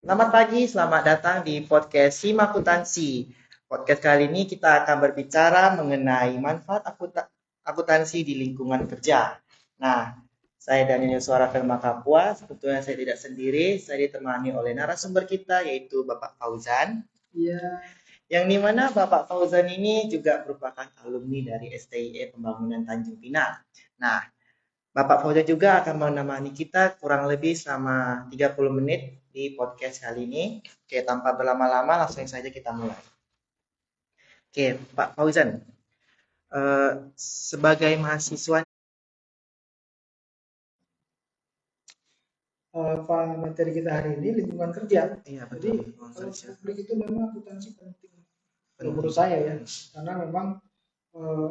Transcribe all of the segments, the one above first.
Selamat pagi, selamat datang di podcast Simakutansi. Podcast kali ini kita akan berbicara mengenai manfaat akuntansi di lingkungan kerja. Nah, saya Daniel Yosua Rafael Makapua, sebetulnya saya tidak sendiri, saya ditemani oleh narasumber kita yaitu Bapak Fauzan. Iya. Yang dimana Bapak Fauzan ini juga merupakan alumni dari STIE Pembangunan Tanjung Pinang. Nah, Bapak Fauzan juga akan menemani kita kurang lebih selama 30 menit di podcast kali ini. Oke, tanpa berlama-lama langsung saja kita mulai. Oke, Pak Fauzan, sebagai mahasiswa. Apa materi kita hari ini lingkungan kerja. Iya, Jadi betul. kalau publik itu memang akuntansi penting. Kalau Penting. menurut saya ya, karena memang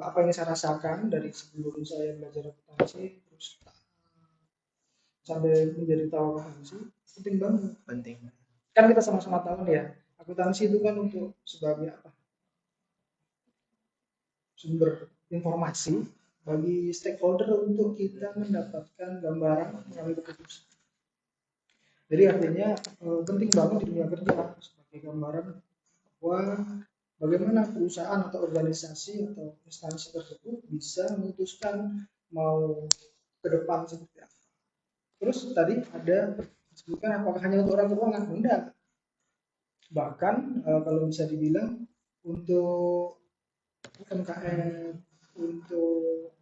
apa yang saya rasakan dari sebelum saya belajar akuntansi terus sampai menjadi tahu akuntansi penting banget. Penting. Kan kita sama-sama tahu nih ya, akuntansi itu kan untuk sebagai apa? Sumber informasi bagi stakeholder untuk kita mendapatkan gambaran melalui keputusan. Jadi artinya penting banget di dunia kerja sebagai gambaran bahwa bagaimana perusahaan atau organisasi atau instansi tersebut bisa memutuskan mau ke depan seperti apa. Terus tadi ada disebutkan apakah hanya untuk orang keuangan? Enggak. Bahkan kalau bisa dibilang untuk UMKM, untuk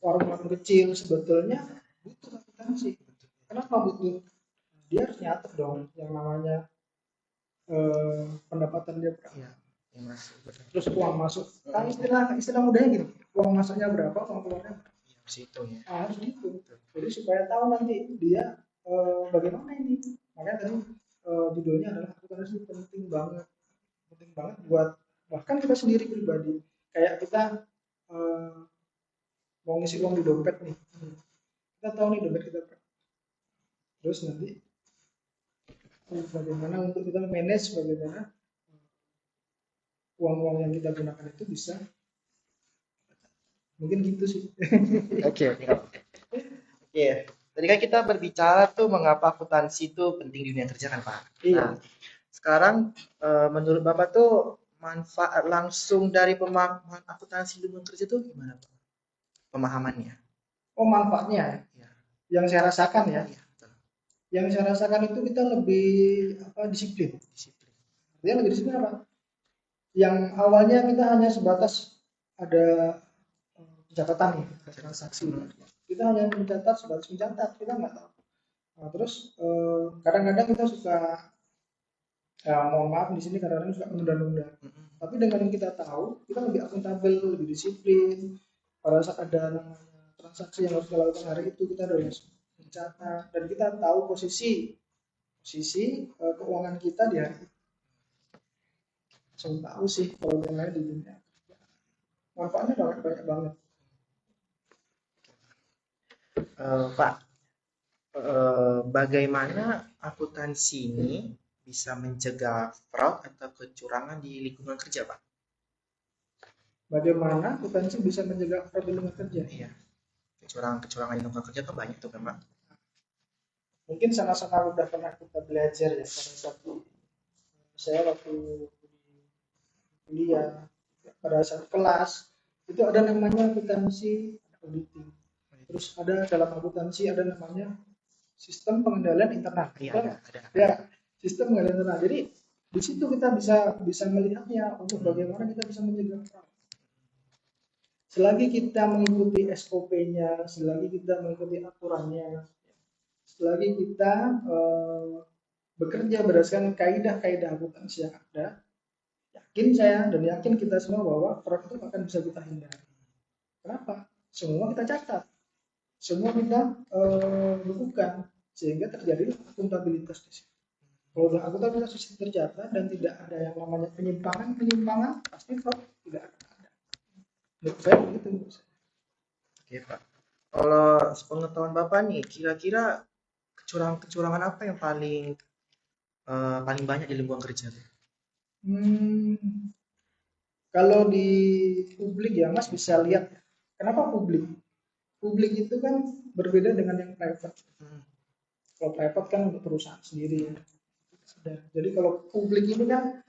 warung-warung kecil sebetulnya butuh akuntansi. Kenapa butuh? Dia harus nyatet dong yang namanya pendapatan dia berapa. Iya, Terus uang masuk. Kan istilah mudahnya gini, uang masuknya berapa, uang keluarnya berapa. harus itu ya. Harus gitu. Jadi supaya tahu nanti dia bagaimana ini. Makanya tadi judulnya adalah akuntansi penting banget buat bahkan kita sendiri pribadi. Kayak kita eh, mau ngisi uang di dompet nih, kita tahu nih dompet kita berapa. Terus nanti bagaimana untuk kita manage bagaimana uang-uang yang kita gunakan itu bisa mungkin gitu sih. Oke, oke. Oke. Tadi kan kita berbicara tuh mengapa akuntansi itu penting di dunia kerja kan, Pak? Iya. Nah, sekarang menurut Bapak tuh manfaat langsung dari pemahaman akuntansi di dunia kerja tuh gimana, Pak? Pemahamannya? Oh manfaatnya Iya. yang saya rasakan ya, Iya, betul. yang saya rasakan itu kita lebih disiplin. Disiplin. Dia lebih disiplin apa? Yang awalnya kita hanya sebatas ada pencatatan nih transaksi. Kita hanya mencatat sebatas mencatat, kita nggak tahu. Nah, terus kadang-kadang kita suka mohon maaf di sini kadang-kadang suka menunda-nunda. Tapi dengan yang kita tahu, kita lebih akuntabel, lebih disiplin. Pada saat ada transaksi yang harus kita lakukan hari itu, kita harus mencatat dan kita tahu posisi keuangan kita di hari itu. Saya tahu sih kalau yang lain di dunia. Manfaatnya banyak banget. Pak, bagaimana akuntansi ini bisa mencegah fraud atau kecurangan di lingkungan kerja, Pak? Bagaimana akuntansi bisa menjaga fraud di lingkungan kerja? Iya, kecurangan-kecurangan di lingkungan kerja tuh banyak tuh kan, Pak? Mungkin sama-sama udah pernah kita belajar ya pada saat saya waktu kuliah pada saat kelas itu ada namanya akuntansi auditing. Terus ada dalam akuntansi ada namanya sistem pengendalian internal. Iya, ada. Ya, sistem pengendalian internal. Jadi di situ kita bisa melihatnya untuk bagaimana kita bisa mencegah fraud. Selagi kita mengikuti SOP-nya, selagi kita mengikuti aturannya, selagi kita bekerja berdasarkan kaidah-kaidah akuntansi yang ada, yakin saya dan yakin kita semua bahwa fraud itu akan bisa kita hindari. Kenapa? Semua kita catat, semua kita bukukan, sehingga terjadi akuntabilitas di situ. Kalau akuntabilitas di situ tercatat dan tidak ada yang namanya penyimpangan, pasti fraud tidak akan ada. Menurut saya begitu. Oke, Pak. Kalau sepengetahuan Bapak nih, kira-kira kecurangan-kecurangan apa yang paling banyak di lingkungan kerja? Hmm, kalau di publik ya Mas bisa lihat. Kenapa publik? Publik itu kan berbeda dengan yang private. Kalau private kan untuk perusahaan sendiri. Jadi kalau publik ini kan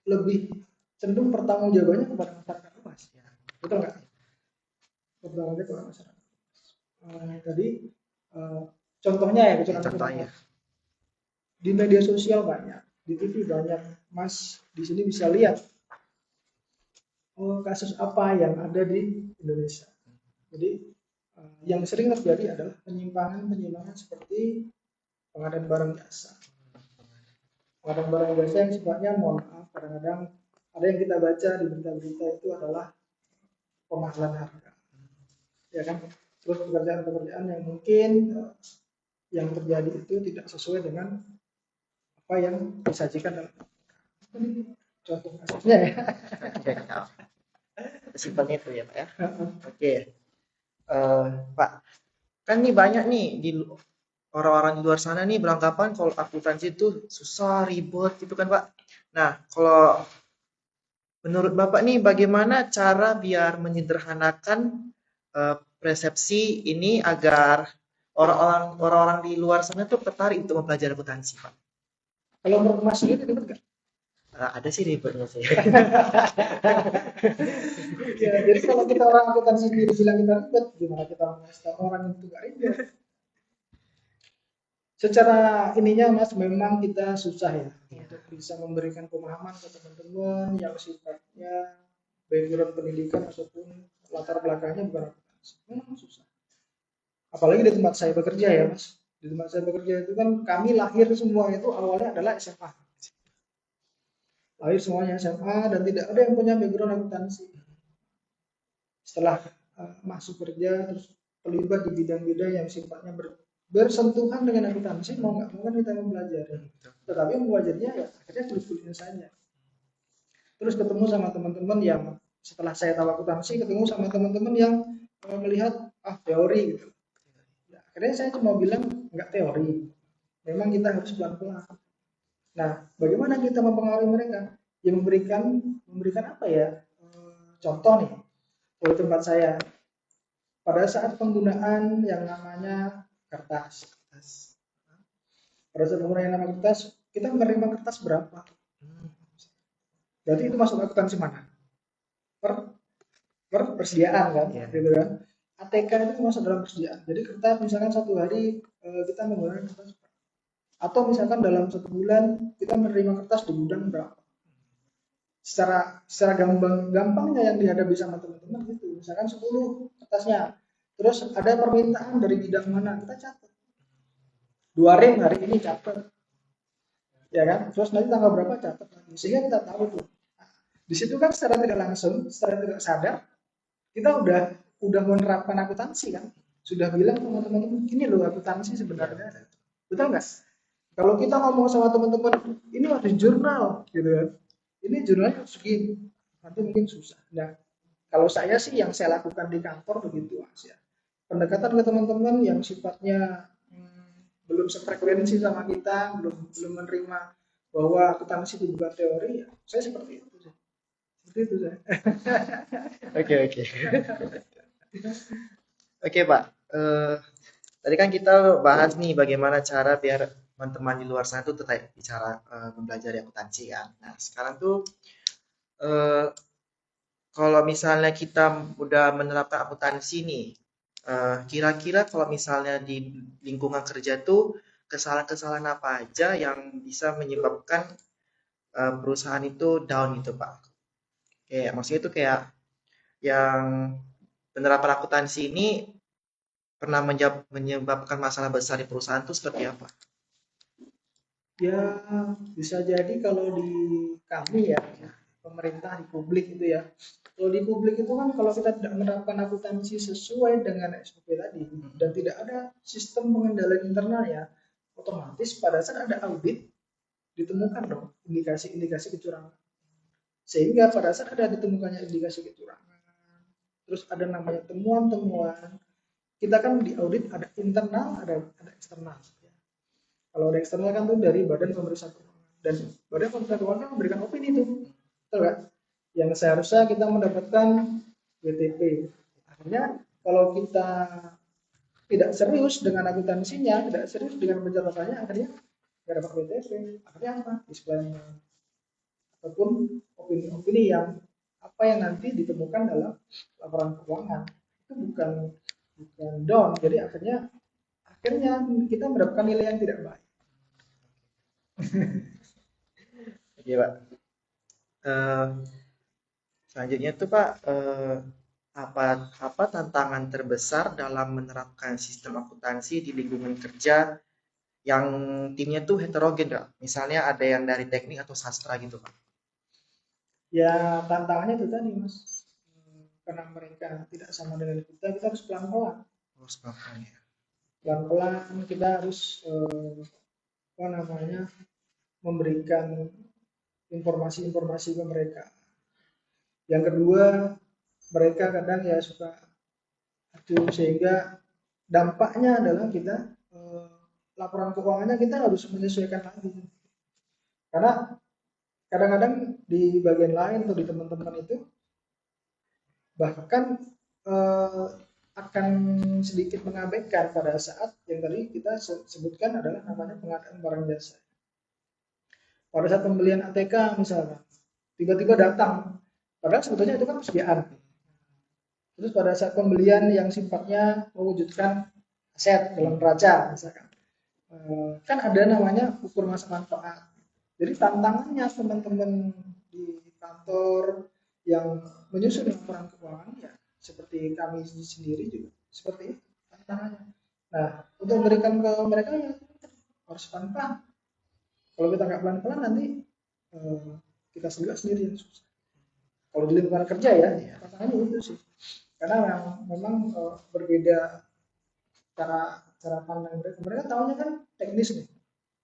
lebih cenderung pertanggungjawabannya kepada masyarakat luas, ya. Betul nggak? Pertanggungjawabannya kepada masyarakat. Tadi contohnya ya, Contohnya. di media sosial banyak, di TV banyak, Mas di sini bisa lihat kasus apa yang ada di Indonesia. Jadi yang sering terjadi adalah penyimpangan seperti pengadaan barang jasa. Pengadaan barang jasa yang sifatnya, mohon maaf, kadang-kadang ada yang kita baca di berita-berita itu adalah pemahalan harga, ya kan? Terus pekerjaan-pekerjaan yang mungkin yang terjadi itu tidak sesuai dengan apa yang disajikan dalam contoh kasusnya ya. Simpelnya itu ya Pak ya. Oke. Pak, kan nih banyak nih di orang-orang di luar sana nih beranggapan kalau akuntansi itu susah, ribet gitu kan Pak. Nah, kalau menurut Bapak nih bagaimana cara biar menyederhanakan persepsi ini agar orang-orang di luar sana tuh tertarik untuk mempelajari akuntansi, Pak? Kalau menurut Mas sendiri ribet nggak? Ada sih ribetnya sih. Ya, jadi kalau kita orang akuntansi sendiri bilang kita ribet, gimana kita mengasih tahu orang itu nggak ribet? Secara ininya Mas, memang kita susah ya untuk bisa memberikan pemahaman ke teman-teman yang sifatnya background pendidikan ataupun latar belakangnya bukan akuntansi. Memang susah. Apalagi di tempat saya bekerja ya Mas. Di tempat saya bekerja itu kan kami lahir semua itu awalnya adalah SMA. Lahir semuanya SMA dan tidak ada yang punya background akuntansi. Setelah masuk kerja terus terlibat di bidang-bidang yang sifatnya bersentuhan dengan akuntansi, mau nggak mau kan kita mempelajari. Tetapi mempelajarinya ya akhirnya kulit-kulitnya saja. Terus ketemu sama teman-teman yang setelah saya tahu akuntansi, ketemu sama teman-teman yang melihat teori gitu. Ya, akhirnya saya cuma bilang nggak teori, memang kita harus pelan-pelan. Nah, bagaimana kita mempengaruhi mereka? Ya memberikan apa ya? Contoh nih, kalau tempat saya pada saat penggunaan yang namanya kertas. Pada saat penggunaan yang namanya kertas, kita menerima kertas berapa? Berarti itu masuk akuntansi mana? Persediaan kan, gitu kan? ATK itu masuk dalam persediaan. Jadi kertas misalkan satu hari kita menggunakan kertas, atau misalkan dalam satu bulan kita menerima kertas di gudang berapa? Secara gampangnya yang dihadapi sama teman-teman gitu. Misalkan 10 kertasnya, terus ada permintaan dari bidang mana, kita catat. 2 ring hari ini catat, ya kan? Terus nanti tanggal berapa catat lagi, sehingga kita tahu tuh. Di situ kan secara tidak langsung, secara tidak sadar, kita udah menerapkan akuntansi kan, sudah bilang sama teman-teman, ini loh akuntansi sebenarnya, betul nggak? Kalau kita ngomong sama teman-teman, ini ada jurnal, gitu kan, ini jurnalnya segini, nanti mungkin susah. Nah, kalau saya sih yang saya lakukan di kantor begitu Mas ya, pendekatan ke teman-teman yang sifatnya belum sefrekuensi sama kita, belum menerima bahwa akuntansi itu bukan teori, ya saya seperti itu sih. Seperti itu saya. Oke. Oke Pak, tadi kan kita bahas nih bagaimana cara biar teman-teman di luar sana tuh tertarik bicara mempelajari akuntansi kan. Nah sekarang tuh kalau misalnya kita udah menerapkan akuntansi nih, kira-kira kalau misalnya di lingkungan kerja tuh kesalahan-kesalahan apa aja yang bisa menyebabkan perusahaan itu down gitu Pak? Kayak maksudnya itu kayak yang penerapan akuntansi ini pernah menyebabkan masalah besar di perusahaan itu seperti apa? Ya bisa jadi kalau di kami ya, pemerintah di publik itu ya. Kalau di publik itu kan kalau kita tidak menerapkan akuntansi sesuai dengan SOP tadi dan tidak ada sistem pengendalian internal ya, otomatis pada saat ada audit ditemukan dong indikasi-indikasi kecurangan. Sehingga pada saat ada ditemukannya indikasi kecurangan, terus ada namanya temuan-temuan, kita kan di audit ada internal, ada eksternal. Kalau ada eksternal kan tuh dari Badan Pemeriksa Keuangan, dan Badan Pemeriksa Keuangan memberikan opini itu, betul nggak? Yang seharusnya kita mendapatkan WTP. Akhirnya kalau kita tidak serius dengan akuntansinya, tidak serius dengan pencatatannya, akhirnya nggak dapat WTP. Akhirnya apa? Disclaimer ataupun opini-opini yang apa yang nanti ditemukan dalam laporan keuangan itu bukan down. Jadi akhirnya kita mendapatkan nilai yang tidak baik. Oke, Pak. Eh, Selanjutnya tuh Pak, apa tantangan terbesar dalam menerapkan sistem akuntansi di lingkungan kerja yang timnya tuh heterogen, Pak? Misalnya ada yang dari teknik atau sastra gitu, Pak. Ya tantangannya itu tadi Mas. Karena mereka tidak sama dengan kita harus pelan-pelan. Terus makan ya. Pelan-pelan kita harus memberikan informasi-informasi ke mereka. Yang kedua, mereka kadang ya suka aduh, sehingga dampaknya adalah kita laporan keuangannya kita harus menyesuaikan lagi. Karena kadang-kadang di bagian lain atau di teman-teman itu bahkan akan sedikit mengabaikan pada saat yang tadi kita sebutkan adalah namanya pengadaan barang jasa. Pada saat pembelian ATK misalnya, tiba-tiba datang, padahal sebetulnya itu kan persediaan. Terus pada saat pembelian yang sifatnya mewujudkan aset dalam neraca misalkan, kan ada namanya ukur masa manfaat. Jadi tantangannya teman-teman di kantor yang menyusun laporan keuangan ya seperti kami sendiri juga seperti itu tantangannya. Nah, untuk memberikan ke mereka ya harus pelan-pelan. Kalau kita nggak pelan-pelan nanti kita sendiri yang susah. Kalau di lingkungan kerja ya tantangannya itu sih. Karena memang berbeda cara pandang mereka. Mereka tahunya kan teknis nih.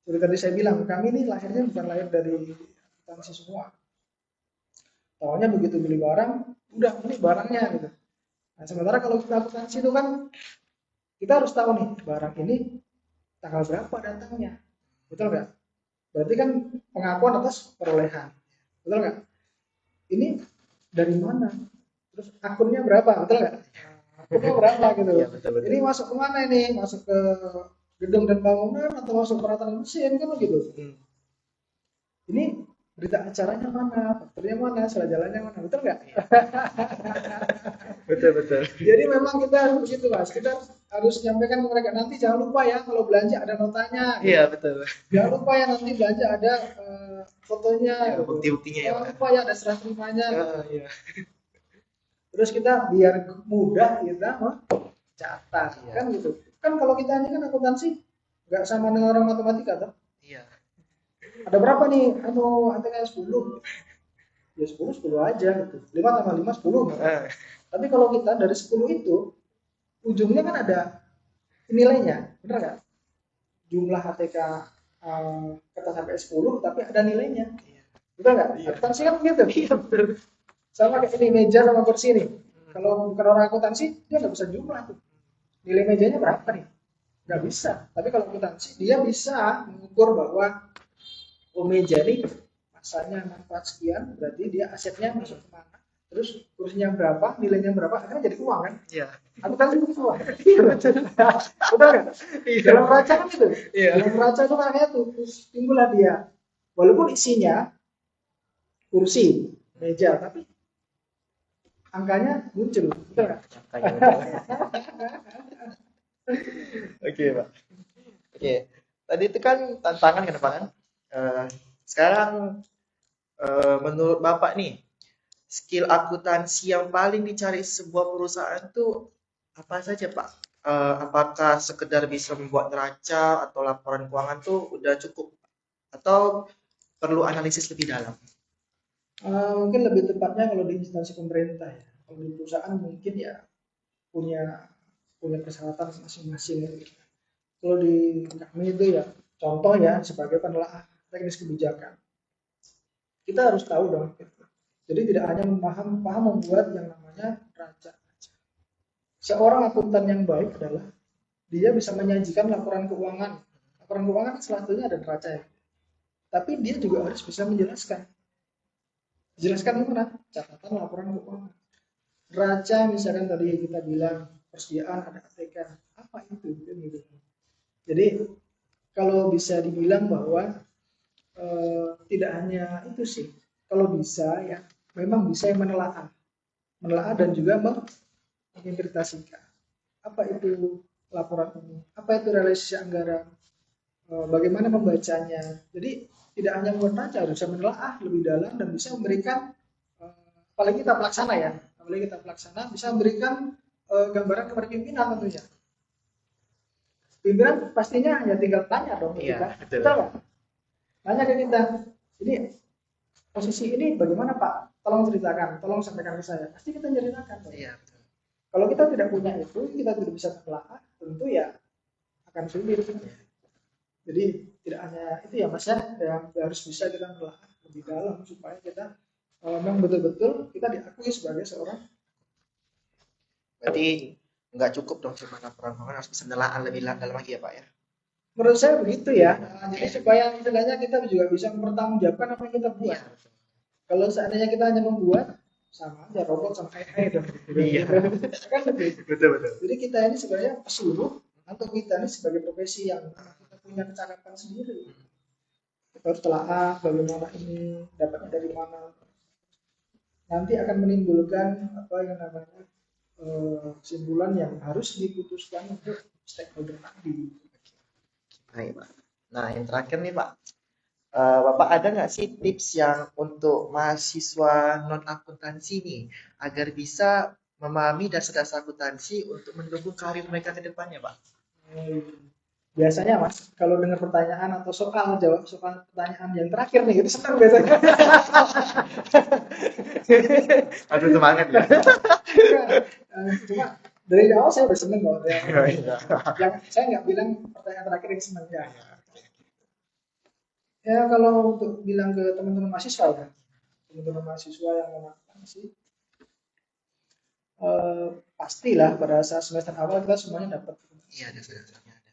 Seperti tadi saya bilang, kami ini lahirnya bukan lahir dari akuntansi semua. Tahunya begitu beli barang, udah beli barangnya gitu. Nah, sementara kalau kita akuntansi itu kan kita harus tahu nih barang ini tanggal berapa datangnya, betul nggak? Berarti kan pengakuan atas perolehan, betul nggak? Ini dari mana? Terus akunnya berapa, betul nggak? Akunnya berapa gitu. Ya, betul. Ini masuk ke mana ini? Masuk ke gedung dan bangunan atau masuk peralatan mesin kan begitu. Ini berita acaranya mana, fakturnya mana, salah jalannya mana, betul nggak? Betul. Jadi memang kita harus begitu Mas, kita harus nyampaikan ke mereka nanti jangan lupa ya kalau belanja ada notanya. Iya, betul. Jangan lupa ya nanti belanja ada fotonya. Ya, bukti-buktinya ya, Jangan Pak. lupa ya ada serah terimanya. Iya. Terus kita biar mudah kita mencatat kan gitu. Kan kalau kita ini kan akuntansi nggak sama dengan orang matematika toh. Iya. Ada berapa nih? ATK 10. Ya 10 aja gitu. 5 tambah 5 10. Tapi kalau kita dari 10 itu ujungnya kan ada nilainya, benar nggak? Jumlah ATK kata sampai 10 tapi ada nilainya. Betul nggak? Akuntansi kan begitu. Iya, betul. Sama kayak ini meja sama kursi nih. Kalau bukan orang akuntansi dia nggak bisa jumlah tuh. Nilai mejanya berapa nih? Nggak bisa. Tapi kalau akuntansi dia bisa mengukur bahwa meja ini masanya manfaat sekian, berarti dia asetnya masuk kemana, terus kursinya berapa, nilainya berapa, akhirnya jadi uang kan? Iya. Akuntansi itu uang. Betul kan? Dalam neraca kan itu. Dalam neraca itu makanya tuh timbullah dia, walaupun isinya kursi, meja, tapi angkanya muncul, betul kan? Oke, Pak. Oke. Tadi itu kan tantangan kan, Pak kan? Sekarang menurut Bapak nih, skill akuntansi yang paling dicari sebuah perusahaan tuh apa saja, Pak? Apakah sekedar bisa membuat neraca atau laporan keuangan tuh udah cukup? Atau perlu analisis lebih dalam? Mungkin lebih tepatnya kalau di instansi pemerintah ya. Kalau di perusahaan mungkin ya punya persyaratan masing-masing. Kalau di kami itu ya contoh ya sebagai penelaah teknis kebijakan. Kita harus tahu dong. Jadi tidak hanya paham membuat yang namanya neraca. Seorang akuntan yang baik adalah dia bisa menyajikan laporan keuangan. Laporan keuangan selalunya ada neraca ya. Tapi dia juga harus bisa menjelaskan. Jelaskan gimana? Catatan laporan keuangan. Neraca misalkan tadi kita bilang persediaan, ada ATK. Apa itu? Gitu. Jadi kalau bisa dibilang bahwa tidak hanya itu sih, kalau bisa ya memang bisa yang menelaah dan juga menginterpretasikan apa itu laporan ini, apa itu realisasi anggaran, bagaimana membacanya. Jadi tidak hanya membaca, harus bisa menelaah lebih dalam dan bisa memberikan, apalagi kita pelaksana ya, bisa memberikan gambaran kepada pimpinan tentunya. Pimpinan pastinya ya tinggal tanya dong ke kita, betul nggak? Tanya ke kita, ini posisi ini bagaimana Pak? Tolong ceritakan, tolong sampaikan ke saya. Pasti kita ceritakan. Iya, betul. Kalau kita tidak punya itu, kita tidak bisa menelaah, tentu ya akan sulit. Jadi tidak hanya itu ya Mas ya, yang harus bisa kita menelaah lebih dalam supaya kita memang betul-betul kita diakui sebagai seorang. Berarti nggak cukup dong cuma laporan, harus bisa menelaah lebih dalam lagi ya Pak ya? Menurut saya begitu ya. Jadi supaya istilahnya kita juga bisa mempertanggungjawabkan apa yang kita buat. Ya. Kalau seandainya kita hanya membuat, sama aja robot sama AI dong. Iya. Kan betul. Jadi kita ini sebenarnya pesuruh atau kita ini sebagai profesi yang kita punya kecakapan sendiri. Kita harus telaah bagaimana ini, dapatnya dari mana. Nanti akan menimbulkan apa yang namanya kesimpulan yang harus diputuskan untuk stakeholder tadi. Baik, Pak. Nah, yang terakhir nih, Pak. Bapak ada nggak sih tips yang untuk mahasiswa non-akuntansi nih agar bisa memahami dasar-dasar akuntansi untuk mendukung karir mereka ke depannya, Pak? Biasanya Mas, kalau dengar pertanyaan atau jawab soal pertanyaan yang terakhir nih, itu senang biasanya. Aduh, semangat ya. Cuma dari awal saya udah seneng kok. Yang saya nggak bilang pertanyaan terakhir yang senang ya. Ya kalau untuk bilang ke teman-teman mahasiswa ya, teman-teman mahasiswa yang akuntansi, pastilah pada saat semester awal kita semuanya dapat. Iya, dasar-dasarnya ada.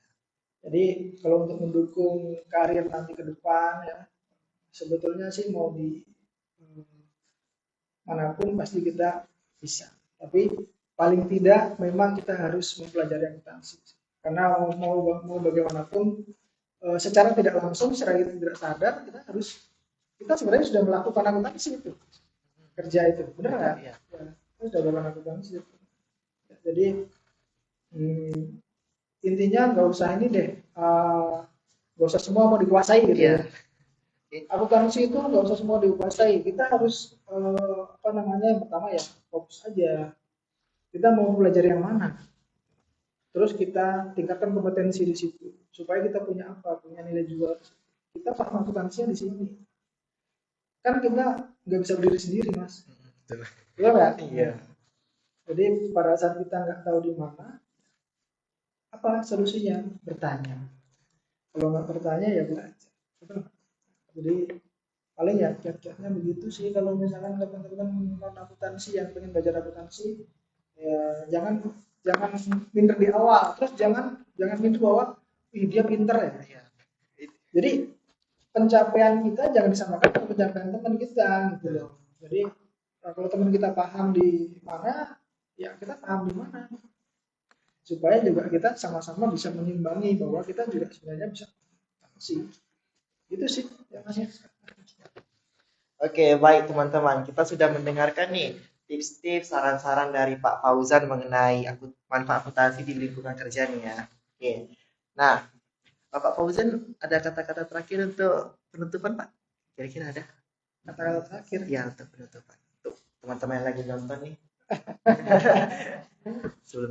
Jadi kalau untuk mendukung karir nanti ke depan ya, sebetulnya sih mau di manapun pasti kita bisa. Tapi paling tidak memang kita harus mempelajari akuntansi. Karena mau bagaimanapun secara tidak langsung, secara kita tidak sadar, kita sebenarnya sudah melakukan akuntansi itu, kerja itu, benar nggak? Ya, kita sudah melakukan akuntansi itu. Jadi intinya nggak usah ini deh, nggak usah semua mau dikuasai gitu ya. Akuntansi itu nggak usah semua dikuasai, kita harus yang pertama ya fokus aja. Kita mau belajar yang mana? Terus kita tingkatkan kompetensi di situ supaya kita punya nilai jual. Kita paham akuntansinya di sini. Kan kita nggak bisa berdiri sendiri Mas. Iya nggak? Iya. Jadi pada saat kita nggak tahu di mana, apa solusinya? Bertanya. Kalau nggak bertanya ya belajar. Jadi paling ya kiat-kiatnya begitu sih. Kalau misalkan teman-teman non akuntansi yang pengen belajar akuntansi, ya jangan minder di awal, terus jangan minder bahwa dia pinter ya. Jadi pencapaian kita jangan disamakan dengan pencapaian teman kita gitu loh. Jadi kalau teman kita paham di mana, ya kita paham di mana, supaya juga kita sama-sama bisa mengimbangi bahwa kita juga sebenarnya bisa sih. Itu sih ya Mas. Oke, baik teman-teman, kita sudah mendengarkan nih tips-tips, saran-saran dari Pak Fauzan mengenai manfaat akuntansi di lingkungan kerja nih ya. Oke, nah Pak Fauzan ada kata-kata terakhir untuk penutupan Pak? Kira-kira ada? Kata-kata terakhir? Ya, untuk penutupan. Untuk teman-teman yang lagi nonton nih.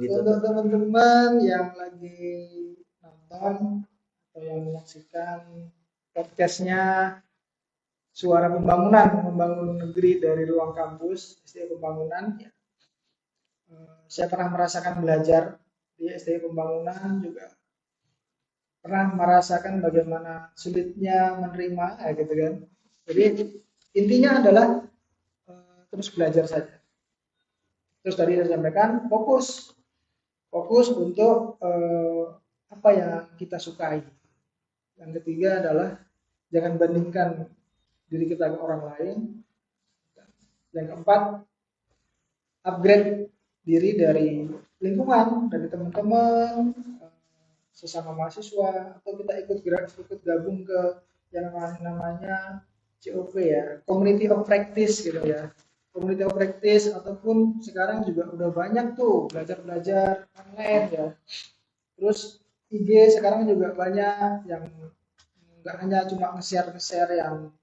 Untuk teman-teman yang lagi nonton atau yang menyaksikan podcastnya Suara Pembangunan, membangun negeri dari ruang kampus STI Pembangunan. Saya pernah merasakan belajar di STI Pembangunan, juga pernah merasakan bagaimana sulitnya menerima, gitu kan. Jadi intinya adalah terus belajar saja. Terus tadi saya sampaikan fokus untuk apa yang kita sukai. Yang ketiga adalah jangan bandingkan diri kita ke orang lain. Yang keempat, upgrade diri dari lingkungan dari teman-teman, sesama mahasiswa, atau kita ikut gabung ke yang namanya COP ya, Community of Practice gitu ya. Community of Practice ataupun sekarang juga udah banyak tuh belajar-belajar online ya. Terus IG sekarang juga banyak yang nggak hanya cuma nge-share yang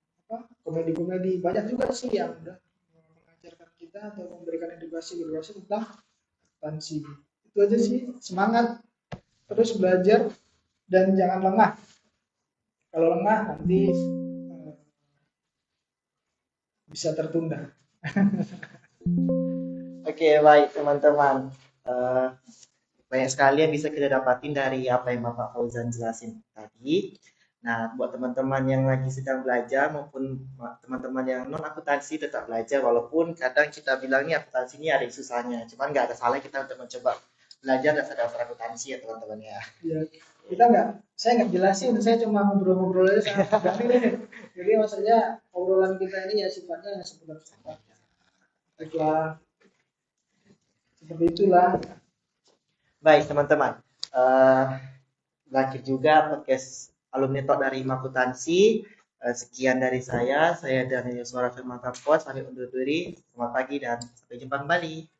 komedi-komedi, banyak juga sih yang udah mengajarkan kita atau memberikan edukasi tentang akuntansi. Itu aja sih, semangat terus belajar dan jangan lengah. Kalau lengah nanti bisa tertunda. Oke, baik teman-teman. Eh, banyak sekali yang bisa kita dapatin dari apa yang Bapak Fauzan jelasin tadi. Nah, buat teman-teman yang lagi sedang belajar maupun teman-teman yang non akuntansi tetap belajar, walaupun kadang kita bilang nih akuntansi ini ada yang susahnya, cuman nggak ada salah kita untuk mencoba belajar dasar-dasar akuntansi ya teman-teman ya. Ya, saya nggak jelasin, saya cuma ngobrol-ngobrol aja sama Dani. Jadi maksudnya obrolan kita ini ya sifatnya seputar-seputar. Baiklah, seperti itulah. Baik teman-teman, Eh berakhir juga podcast alumni talk dari Makutansi. Sekian dari saya Daniel Suara Firman Kampus, pamit undur diri. Selamat pagi dan sampai jumpa kembali.